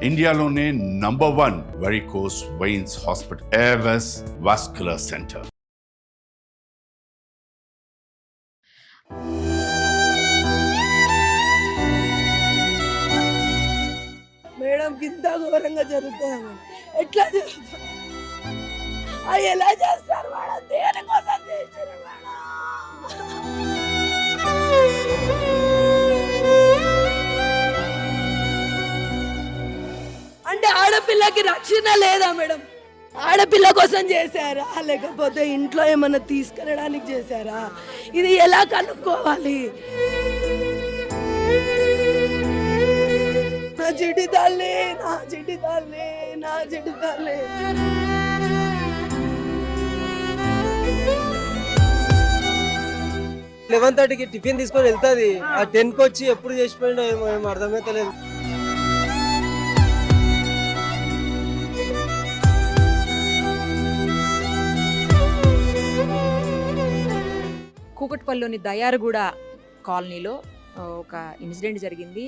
ఇండియాలోనే #1 varicose veins hospital Avis vascular centre. Madam ఇంత ఘోరంగా జరుగుతుంది. ఎట్లా జరుగుతుంది? అది ఎలా చేస్తారు మేడం? దేనికోసం చేశారు మేడం? అంటే ఆడపిల్లకి రక్షణ లేదా మేడం? ఆడపిల్ల కోసం చేశారా లేకపోతే ఇంట్లో ఏమన్నా తీసుకెళ్ళడానికి చేశారా? ఇది ఎలా కనుక్కోవాలి? నా చిట్టి తల్లి, నా చిట్టి తల్లి, నా చిట్టి తల్లి. 11:30కి టిఫిన్ తీసుకొని వెళ్తుంది. ఆ 10కి వచ్చి ఎప్పుడు చేసిపోయిందో ఏమో అర్థమైతలేదు. కూకట్పల్లిలోని దయారగూడ కాలనీలో ఒక ఇన్సిడెంట్ జరిగింది.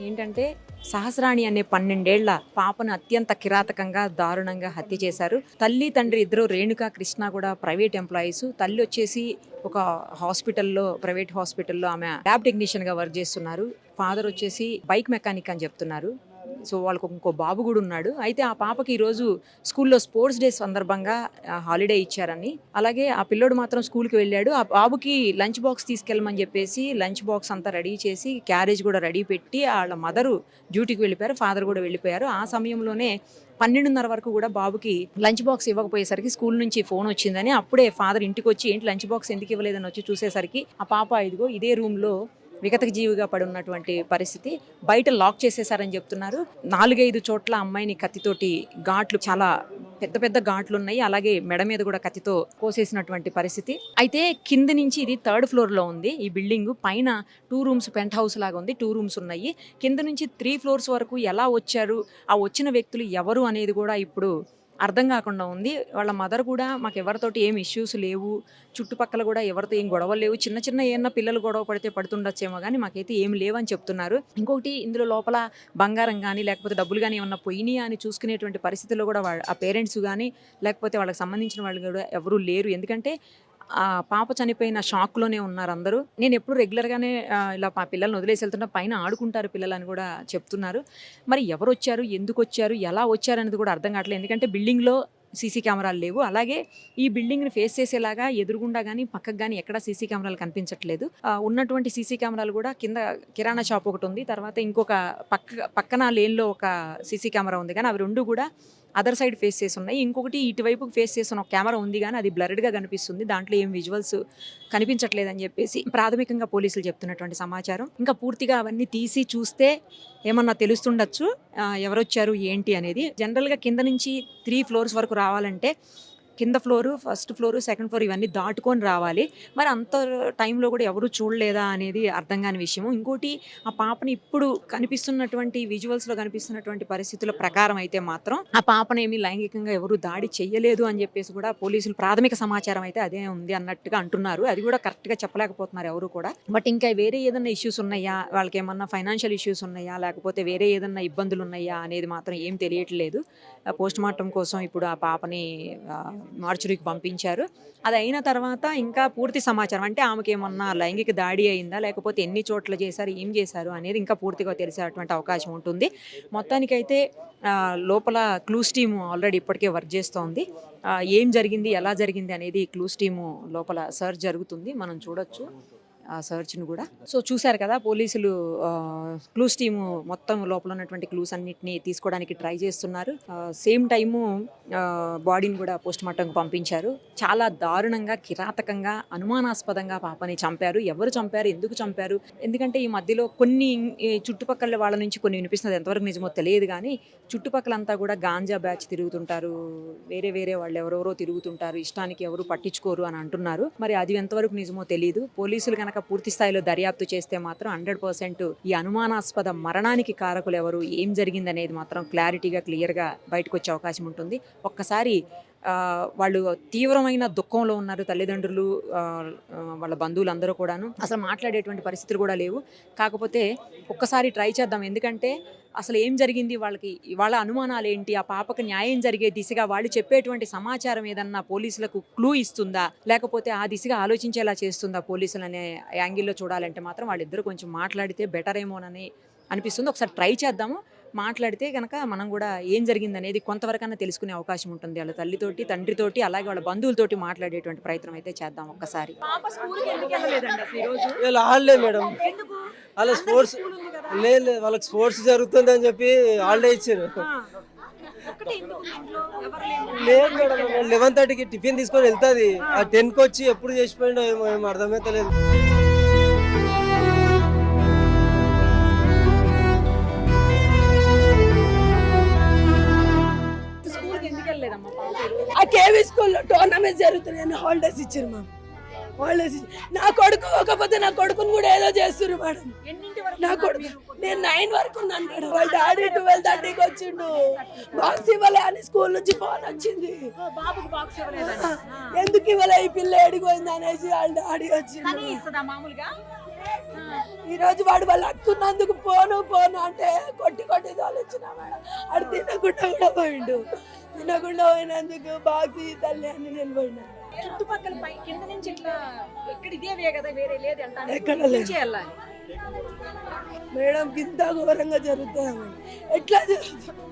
ఏంటంటే సహస్రాణి అనే 12 ఏళ్ల పాపను అత్యంత కిరాతకంగా దారుణంగా హత్య చేశారు. తల్లి తండ్రి ఇద్దరు రేణుకా కృష్ణ కూడా ప్రైవేట్ ఎంప్లాయీస్. తల్లి వచ్చేసి ఒక హాస్పిటల్లో ప్రైవేట్ హాస్పిటల్లో ఆమె ల్యాబ్ టెక్నీషియన్గా వర్క్ చేస్తున్నారు. ఫాదర్ వచ్చేసి బైక్ మెకానిక్ అని చెప్తున్నారు. సో వాళ్ళకు ఇంకో బాబు కూడా ఉన్నాడు. అయితే ఆ పాపకి ఈరోజు స్కూల్లో స్పోర్ట్స్ డే సందర్భంగా హాలిడే ఇచ్చారని, అలాగే ఆ పిల్లోడు మాత్రం స్కూల్కి వెళ్ళాడు. ఆ బాబుకి లంచ్ బాక్స్ తీసుకెళ్ళమని చెప్పేసి లంచ్ బాక్స్ అంతా రెడీ చేసి క్యారేజ్ కూడా రెడీ పెట్టి వాళ్ళ మదరు డ్యూటీకి వెళ్ళిపోయారు, ఫాదర్ కూడా వెళ్ళిపోయారు. ఆ సమయంలోనే 12:30 వరకు కూడా బాబుకి లంచ్ బాక్స్ ఇవ్వకపోయేసరికి స్కూల్ నుంచి ఫోన్ వచ్చిందని అప్పుడే ఫాదర్ ఇంటికి వచ్చి ఏంటి లంచ్ బాక్స్ ఎందుకు ఇవ్వలేదని వచ్చి చూసేసరికి ఆ పాప ఇదిగో ఇదే రూమ్లో విగతక జీవిగా పడి ఉన్నటువంటి పరిస్థితి. బయట లాక్ చేసేసారని చెప్తున్నారు. 4-5 చోట్ల అమ్మాయిని కత్తితోటి ఘాట్లు, చాలా పెద్ద పెద్ద ఘాట్లు ఉన్నాయి. అలాగే మెడ మీద కూడా కత్తితో కోసేసినటువంటి పరిస్థితి. అయితే కింద నుంచి ఇది 3rd ఫ్లోర్లో ఉంది ఈ బిల్డింగ్. పైన 2 రూమ్స్ పెంట్ హౌస్ లాగా ఉంది, 2 రూమ్స్ ఉన్నాయి. కింద నుంచి 3 ఫ్లోర్స్ వరకు ఎలా వచ్చారు, ఆ వచ్చిన వ్యక్తులు ఎవరు అనేది కూడా ఇప్పుడు అర్థం కాకుండా ఉంది. వాళ్ళ మదర్ కూడా మాకు ఎవరితోటి ఏం ఇష్యూస్ లేవు, చుట్టుపక్కల కూడా ఎవరితో ఏం గొడవలు లేవు, చిన్న చిన్న ఏమన్నా పిల్లలు గొడవ పడితే పడుతుండొచ్చేమో కానీ మాకైతే ఏం లేవని చెప్తున్నారు. ఇంకొకటి ఇందులో లోపల బంగారం కానీ లేకపోతే డబ్బులు కానీ ఏమన్నా పోయినాయా అని చూసుకునేటువంటి పరిస్థితుల్లో కూడా ఆ పేరెంట్స్ కానీ లేకపోతే వాళ్ళకి సంబంధించిన వాళ్ళు కూడా ఎవరూ లేరు. ఎందుకంటే ఆ పాప చనిపోయిన షాక్లోనే ఉన్నారు అందరూ. నేను ఎప్పుడు రెగ్యులర్గానే ఇలా మా పిల్లల్ని వదిలేసి వెళ్తున్నా, పైన ఆడుకుంటారు పిల్లలు అని కూడా చెప్తున్నారు. మరి ఎవరు వచ్చారు, ఎందుకు వచ్చారు, ఎలా వచ్చారు అనేది కూడా అర్థం కావట్లేదు. ఎందుకంటే బిల్డింగ్లో సీసీ కెమెరాలు లేవు. అలాగే ఈ బిల్డింగ్ని ఫేస్ చేసేలాగా ఎదురుగుండా కానీ పక్కకు కానీ ఎక్కడా సీసీ కెమెరాలు కనిపించట్లేదు. ఉన్నటువంటి సీసీ కెమెరాలు కూడా కింద కిరాణా షాప్ ఒకటి ఉంది, తర్వాత ఇంకొక పక్కన లేన్లో ఒక సీసీ కెమెరా ఉంది, కానీ అవి రెండు కూడా అదర్ సైడ్ ఫేస్ చేసి ఉన్నాయి. ఇంకొకటి ఇటువైపు ఫేస్ చేస్తున్న ఒక కెమెరా ఉంది, కానీ అది బ్లర్డ్గా కనిపిస్తుంది, దాంట్లో ఏం విజువల్స్ కనిపించట్లేదని చెప్పేసి ప్రాథమికంగా పోలీసులు చెప్తున్నటువంటి సమాచారం. ఇంకా పూర్తిగా అవన్నీ తీసి చూస్తే ఏమన్నా తెలుస్తుండొచ్చు ఎవరొచ్చారు ఏంటి అనేది. జనరల్గా కింద నుంచి 3 ఫ్లోర్స్ వరకు రావాలంటే కింద floor, first floor, second floor ఇవన్నీ దాటుకొని రావాలి. మరి అంత టైంలో కూడా ఎవరు చూడలేదా అనేది అర్థం కాని విషయము. ఇంకోటి ఆ పాపని ఇప్పుడు కనిపిస్తున్నటువంటి విజువల్స్లో కనిపిస్తున్నటువంటి పరిస్థితుల ప్రకారం అయితే మాత్రం ఆ పాపనేమి లైంగికంగా ఎవరు దాడి చెయ్యలేదు అని చెప్పేసి కూడా పోలీసులు ప్రాథమిక సమాచారం అయితే అదే ఉంది అన్నట్టుగా అంటున్నారు. అది కూడా కరెక్ట్గా చెప్పలేకపోతున్నారు ఎవరు కూడా. బట్ ఇంకా వేరే ఏదన్నా ఇష్యూస్ ఉన్నాయా, వాళ్ళకి ఏమన్నా ఫైనాన్షియల్ ఇష్యూస్ ఉన్నాయా, లేకపోతే వేరే ఏదన్నా ఇబ్బందులు ఉన్నాయా అనేది మాత్రం ఏం తెలియట్లేదు. పోస్ట్ మార్టం కోసం ఇప్పుడు ఆ పాపని మార్చురీకి పంపించారు. అది అయిన తర్వాత ఇంకా పూర్తి సమాచారం, అంటే ఆమెకి ఏమన్నా లైంగిక దాడి అయిందా, లేకపోతే ఎన్ని చోట్ల చేశారు, ఏం చేశారు అనేది ఇంకా పూర్తిగా తెలిసేటువంటి అవకాశం ఉంటుంది. మొత్తానికైతే లోపల క్లూస్ టీము ఆల్రెడీ ఇప్పటికే వర్క్ చేస్తోంది. ఏం జరిగింది, ఎలా జరిగింది అనేది క్లూస్ టీము లోపల సర్చ్ జరుగుతుంది, మనం చూడొచ్చు ఆ సర్చ్ను కూడా. సో చూశారు కదా, పోలీసులు క్లూస్ టీము మొత్తం లోపల ఉన్నటువంటి క్లూస్ అన్నిటిని తీసుకోవడానికి ట్రై చేస్తున్నారు. సేమ్ టైము బాడీని కూడా పోస్ట్ మార్టంకు పంపించారు. చాలా దారుణంగా, కిరాతకంగా, అనుమానాస్పదంగా పాపని చంపారు. ఎవరు చంపారు, ఎందుకు చంపారు, ఎందుకంటే ఈ మధ్యలో కొన్ని చుట్టుపక్కల వాళ్ళ నుంచి కొన్ని వినిపిస్తుంది, ఎంతవరకు నిజమో తెలియదు కానీ చుట్టుపక్కలంతా కూడా గాంజా బ్యాచ్ తిరుగుతుంటారు, వేరే వేరే వాళ్ళు ఎవరెవరో తిరుగుతుంటారు, ఇష్టానికి ఎవరు పట్టించుకోరు అని అంటున్నారు. మరి అది ఎంతవరకు నిజమో తెలియదు. పోలీసులు కనుక పూర్తి స్థాయిలో దర్యాప్తు చేస్తే మాత్రం 100% ఈ అనుమానాస్పద మరణానికి కారకులు ఎవరు, ఏం జరిగిందనేది మాత్రం క్లారిటీగా, క్లియర్గా బయటకు వచ్చే అవకాశం ఉంటుంది. ఒక్కసారి వాళ్ళు తీవ్రమైన దుఃఖంలో ఉన్నారు. తల్లిదండ్రులు, వాళ్ళ బంధువులు అందరూ కూడాను. అసలు మాట్లాడేటువంటి పరిస్థితులు కూడా లేవు. కాకపోతే ఒక్కసారి ట్రై చేద్దాం. ఎందుకంటే అసలు ఏం జరిగింది, వాళ్ళ అనుమానాలు ఏంటి, ఆ పాపకు న్యాయం జరిగే దిశగా వాళ్ళు చెప్పేటువంటి సమాచారం ఏదన్నా పోలీసులకు క్లూ ఇస్తుందా, లేకపోతే ఆ దిశగా ఆలోచించేలా చేస్తుందా పోలీసులు అనే యాంగిల్లో చూడాలంటే మాత్రం వాళ్ళిద్దరూ కొంచెం మాట్లాడితే బెటర్ ఏమోనని అనిపిస్తుంది. ఒకసారి ట్రై చేద్దాము. మాట్లాడితే కనుక మనం కూడా ఏం జరిగింది అనేది కొంతవరకన్నా తెలుసుకునే అవకాశం ఉంటుంది. వాళ్ళ తల్లితోటి, తండ్రితోటి, అలాగే వాళ్ళ బంధువులతోటి మాట్లాడేటువంటి ప్రయత్నం అయితే చేద్దాం ఒక్కసారి. వీళ్ళు హాలిడే మేడం, వాళ్ళ స్పోర్ట్స్ లేదు, వాళ్ళకి స్పోర్ట్స్ జరుగుతుంది అని చెప్పి హాలిడే ఇచ్చారు. లేదు మేడం, 11:30కి టిఫిన్ తీసుకొని వెళ్తుంది. ఆ 10కి వచ్చి ఎప్పుడు చేసిపోయిండో ఏమో అర్థమైతే లేదు. ఆ కేవీ స్కూల్లో టోర్నమెంట్ జరుగుతున్నాయని హాలిడేస్ ఇచ్చారు మా హాలిడేస్. నా కొడుకు కాకపోతే నా కొడుకుని కూడా ఏదో చేస్తున్నారు మేడం. నా కొడుకు నేను 9 వరకు ఉన్నాను మేడం. వాళ్ళ డాడీ 12:30కి వచ్చిండు. బాక్స్ ఇవ్వలే అని స్కూల్ నుంచి ఫోన్ వచ్చింది. ఎందుకు ఇవ్వలే ఈ పిల్ల ఎడిపోయింది అనేసి వాళ్ళ డాడీ వచ్చిండు. ఈ రోజు వాడు వాళ్ళు అక్కున్నందుకు పోను అంటే కొట్టి తోలిచ్చిన మేడం. అది తినకుండా కూడా పోయిండు. తినకుండా పోయినందుకు బాక్స్ తల్లి అని నేను పోయినా. చుట్టుపక్కల కింద నుంచి ఇట్లా ఇదే కదా, వేరే లేదు ఎక్కడ లేదు మేడం. ఇంత ఘోరంగా జరుగుతుంది మేడం. ఎట్లా జరుగుతుంది,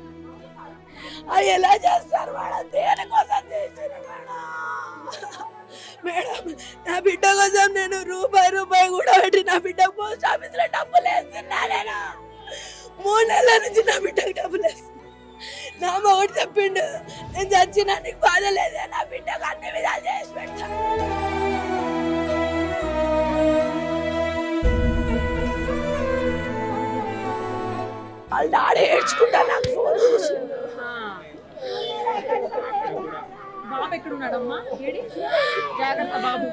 అది ఎలా చేస్తారు మేడం? దేనికోసం చేశారు మేడం? నా బిడ్డ కోసం నేను రూపాయి కూడా పెట్టి నా బిడ్డ పోస్ట్ ఆఫీస్ లో డబ్బులు వేస్తున్నా. నేను 3 నెలల నుంచి నా బిడ్డకు డబ్బులు వేస్తున్నా. నా మొగుడు చెప్పిండు, నేను చచ్చినా నీకు బాధ లేదే, నా బిడ్డకు అన్ని విధాలు చేసి పెట్టా. వాళ్ళ డాడీ ఏడ్చుకుంటా నాకు ఫోన్ చేసిండు. బాబు ఎక్కడున్నాడమ్మా? జాగ్రత్త బాబు.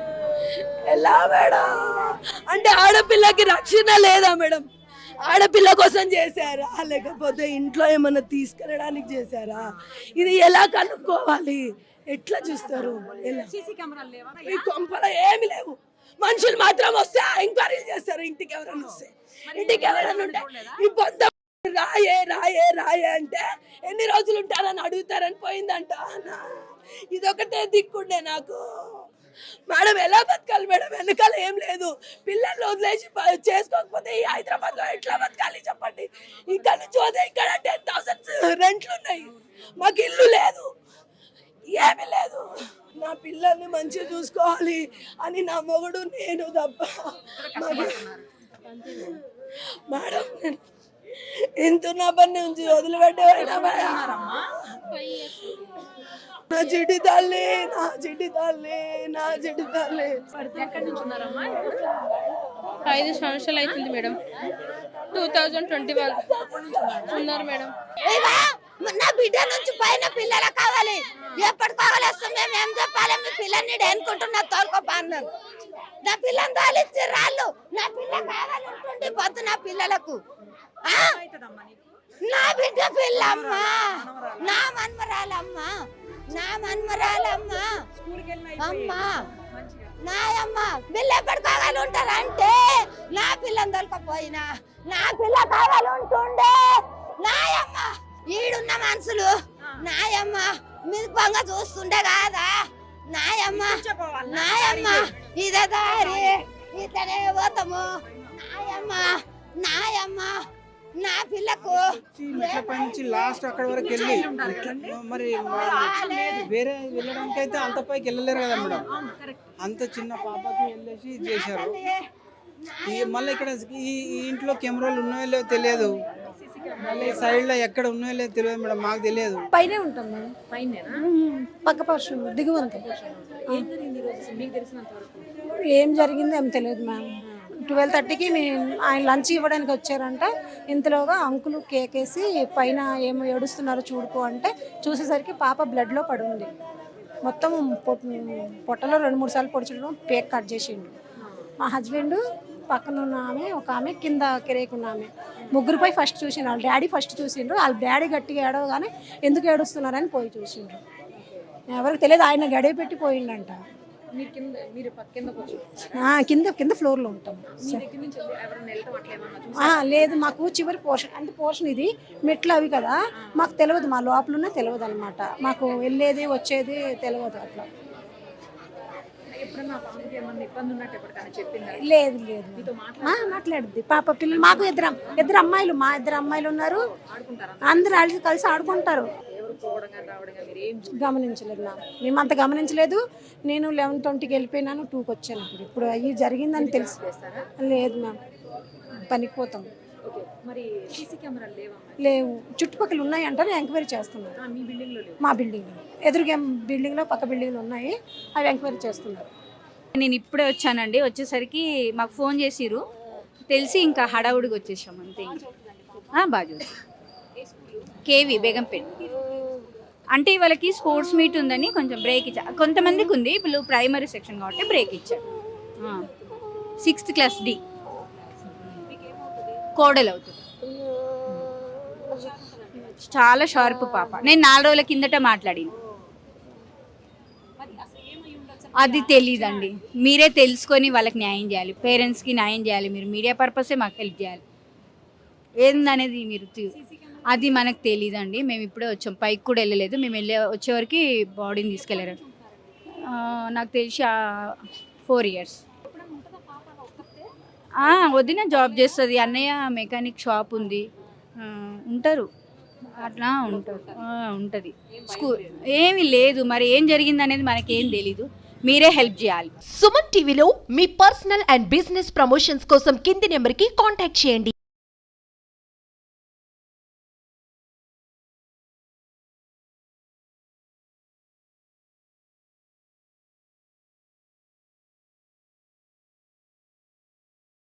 ఎలా మేడం? అంటే ఆడపిల్లకి రక్షణ లేదా మేడం? ఆడపిల్ల కోసం చేశారా, లేకపోతే ఇంట్లో ఏమన్నా తీసుకెళ్ళడానికి చేశారా? ఇది ఎలా కనుక్కోవాలి? ఎట్లా చూస్తారు? ఈ కొంపలో ఏమి లేవు. మనుషులు మాత్రం వస్తే ఎంక్వైరీ చేస్తారు. ఇంటికి ఎవరైనా వస్తే, ఇంటికి ఎవరైనా ఉంటే ఈ పొంద రాయే అంటే ఎన్ని రోజులు ఉంటారని అడుగుతారని పోయిందంట. ఇదొకటే దిక్కుండే నాకు. మేడం ఎలా బతకాలి మేడం? వెనకాల ఏం లేదు. పిల్లల్ని వదిలేసి చేసుకోకపోతే ఈ హైదరాబాద్ లో ఎట్లా బతకాలి చెప్పండి? ఇక్కడ నుంచి పోతే ఇక్కడ 10,000 రెంట్లు ఉన్నాయి. మాకు ఇల్లు లేదు, ఏమీ లేదు. నా పిల్లల్ని మంచిగా చూసుకోవాలి అని నా మొగుడు నేను తప్ప మేడం ఎంత నా పని నుంచి వదిలిపెట్టేవాడినా మేడం? నా చిట్టి తల్లి, నా చిట్టి తల్లి, నా చిట్టి తల్లి. 5 సంవత్సరాలు అవుతుంది మేడం. 2021 ఉన్నారు మేడం. నా బిడ్డ నుంచి పైన పిల్లలు కావాలి. ఎప్పటి కావాలేస్తాం మేము ఏం చెప్పాలి? మీ పిల్లల్ని అనుకుంటున్నా తోలుకోపన్నారు. నా పిల్లని తోలిచ్చి రాళ్ళు. నా పిల్ల కావాలంటుండే పొద్దు నా పిల్లలకు. నా బిడ్డ పిల్లమ్మా, నా మన్మరాలమ్మా, నా మన్మరాలమ్మా, అమ్మా నాయమ్మ. పిల్ల ఎప్పటి కావాలి ఉంటారంటే నా పిల్లని దొరకపోయినా నా పిల్ల కావాలి ఉంటుండే. నాయమ్మ ఈడున్న మనుషులు నాయమ్మ మిరుపంగా చూస్తుండే కాదా? నాయమ్మ నాయమ్మ ఇదే దారి, ఇతనే పోతాము. నాయమ్మ నాయమ్మ నా పిల్లకు నుంచి లాస్ట్ అక్కడ వరకు వెళ్ళి మరి వేరే వెళ్ళడానికి అయితే అంత పైకి వెళ్ళలేరు కదా మేడం. అంత చిన్న పాపకి వెళ్ళేసి చేశారు. మళ్ళీ ఇక్కడ ఈ ఇంట్లో కెమెరాలు ఉన్నాయో లేదో తెలియదు. మళ్ళీ సైడ్ లో ఎక్కడ ఉన్నాయో లేదో తెలియదు మేడం, మాకు తెలియదు. పైనే ఉంటాం మేడం. పక్క పర్షన్ దిగువంత. ఏం జరిగిందో ఏం తెలియదు మ్యామ్. 12:30కి ఆయన లంచ్ ఇవ్వడానికి వచ్చారంట. ఇంతలోగా అంకులు కేక్ వేసి పైన ఏమో ఏడుస్తున్నారు చూడుకో అంటే చూసేసరికి పాప బ్లడ్లో పడి ఉంది. మొత్తం పొట్టలో 2-3 సార్లు పొడిచడం, పేక్ కట్ చేసిండు. మా హస్బెండ్ పక్కన ఉన్న ఆమె, ఒక ఆమె కింద కిరేకున్న ఆమె, ముగ్గురిపై ఫస్ట్ చూసిండు. వాళ్ళ డాడీ ఫస్ట్ చూసిండ్రు. వాళ్ళ డాడీ గట్టిగా ఏడవగానే ఎందుకు ఏడుస్తున్నారని పోయి చూసిండ్రు. ఎవరికి తెలియదు, ఆయన గడియ పెట్టి పోయిండంట. మీరు కింద కిందకు వచ్చి కింద కింద ఫ్లోర్లో ఉంటాం. మీ దగ్గర నుంచి ఎవరైనా వెళ్ళటం అట్లా ఏమన్నా చూసారా? లేదు, మాకు చివరి పోర్షన్ అంటే పోర్షన్ ఇది మెట్లు అవి కదా, మాకు తెలియదు, మా లోపలనే తెలియదు అనమాట, మాకు వెళ్ళేది వచ్చేది తెలియదు అట్లా. ఎప్పుడన్నా పాపకి ఏమన్నా ఇబ్బంది ఉన్నట్టు ఎప్పటికైనా చెప్పిందా? లేదు లేదు, మాట్లాడుద్ది పాప. పిల్లలు మాకు ఇద్దరు అమ్మాయిలు, మా ఇద్దరు అమ్మాయిలు ఉన్నారు, అందరూ కలిసి ఆడుకుంటారు. ఎవరు పోవడం కానీ రావడం కానీ మీరు ఏం గమనించలేదు మేము అంత గమనించలేదు. నేను 11:20కి వెళ్ళిపోయినాను, 2కి వచ్చాను. ఇప్పుడు అవి జరిగిందని తెలుసు. లేదు మ్యామ్, పనికి పోతాం. మరి సీసీ కెమెరాలు లేవా? లేవు, చుట్టుపక్కల ఉన్నాయి అంటారు, ఎంక్వైరీ చేస్తున్నారు. మీ బిల్డింగ్లో లేవు? మా బిల్డింగ్లో, ఎదురుగా బిల్డింగ్లో పక్క బిల్డింగ్లో ఉన్నాయి, అవి ఎంక్వైరీ చేస్తున్నారు. నేను ఇప్పుడే వచ్చానండి. వచ్చేసరికి మాకు ఫోన్ చేసిరు, తెలిసి ఇంకా హడావుడికి వచ్చేసాం అంతే. బాజు కేవి బేగంపేట. అంటే వాళ్ళకి స్పోర్ట్స్ మీట్ ఉందని కొంచెం బ్రేక్ ఇచ్చా. కొంతమందికి ఉంది, ఇప్పుడు ప్రైమరీ సెక్షన్ కాబట్టి బ్రేక్ ఇచ్చారు. 6th క్లాస్ డి కోడలు అవుతుంది. చాలా షార్ప్ పాప. నేను 4 రోజుల కిందట మాట్లాడింది. అది తెలీదండి, మీరే తెలుసుకొని వాళ్ళకి న్యాయం చేయాలి, పేరెంట్స్కి న్యాయం చేయాలి. మీరు మీడియా పర్పసే మాకు హెల్ప్ చేయాలి. ఏందనేది మీరు అది మనకు తెలీదండి. మేము ఇప్పుడే వచ్చాం, పైకి కూడా వెళ్ళలేదు. మేము వచ్చేవరకు బాడీని తీసుకెళ్ళారు. నాకు తెలిసి 4 years. వదిన జాబ్ చేస్తుంది, అన్నయ్య మెకానిక్ షాప్ ఉంది, ఉంటారు అట్లా ఉంటారు. ఉంటుంది స్కూల్ ఏమీ లేదు. మరి ఏం జరిగింది అనేది మనకేం తెలీదు, మీరే హెల్ప్ చేయాలి. సుమన్ టీవీలో మీ పర్సనల్ అండ్ బిజినెస్ ప్రమోషన్స్ కోసం కింది నెంబర్కి కాంటాక్ట్ చేయండి.